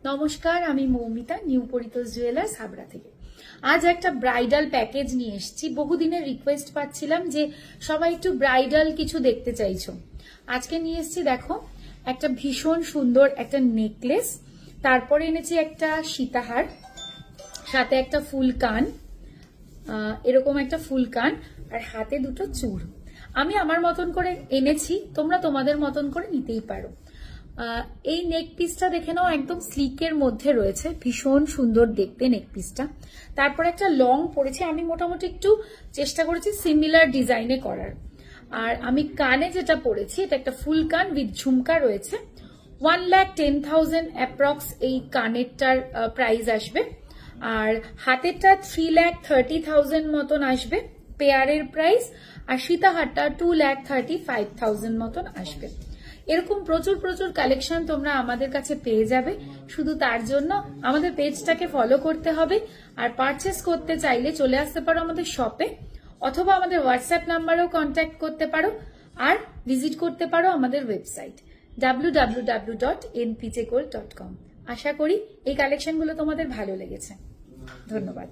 নমস্কার, আমি Moumita, new Paritosh jewellers Habra থেকে। আজ একটা ব্রাইডাল প্যাকেজ নিয়ে এসেছি। বহুদিনের রিকোয়েস্ট পাচ্ছিলাম যে সবাই একটু ব্রাইডাল কিছু দেখতে চাইছো। আজকে নিয়ে এসেছি, দেখো, একটা ভীষণ সুন্দর একটা নেকলেস, তারপরে এনেছি একটা সীতাহার, সাথে একটা ফুল কান, এরকম একটা ফুল কান, আর হাতে দুটো চূড়। আমি আমার মতন করে এনেছি, তোমরা তোমাদের মতন করে নিতেই পারো। এই নেক পিসটা দেখে নাও, একদম স্লিকের মধ্যে রয়েছে, ভীষণ সুন্দর দেখতে নেক পিসটা। তারপর একটা লং পরেছি, আমি মোটামুটি একটু চেষ্টা করেছি সিমিলার ডিজাইনে করার। আর আমি কানে যেটা পরেছি, এটা একটা ফুল কান উইথ ঝুমকা রয়েছে। 1,10,000 অ্যাপ্রক্স এই কানেরটার প্রাইস আসবে। আর হাতেরটা 3,30,000 মতন আসবে পেয়ারের প্রাইস। আর সীতাহারটা 2,35,000 মতন আসবে। এরকম প্রচুর প্রচুর কালেকশন তোমরা আমাদের কাছে পেয়ে যাবে। শুধু তার জন্য আমাদের পেজটাকে ফলো করতে হবে। আর পারচেস করতে চাইলে চলে আসতে পারো আমাদের শপে, অথবা আমাদের হোয়াটসঅ্যাপ নাম্বারেও কন্ট্যাক্ট করতে পারো, আর ভিজিট করতে পারো আমাদের ওয়েবসাইট www.npjgold.com। আশা করি এই কালেকশনগুলো তোমাদের ভালো লেগেছে। ধন্যবাদ।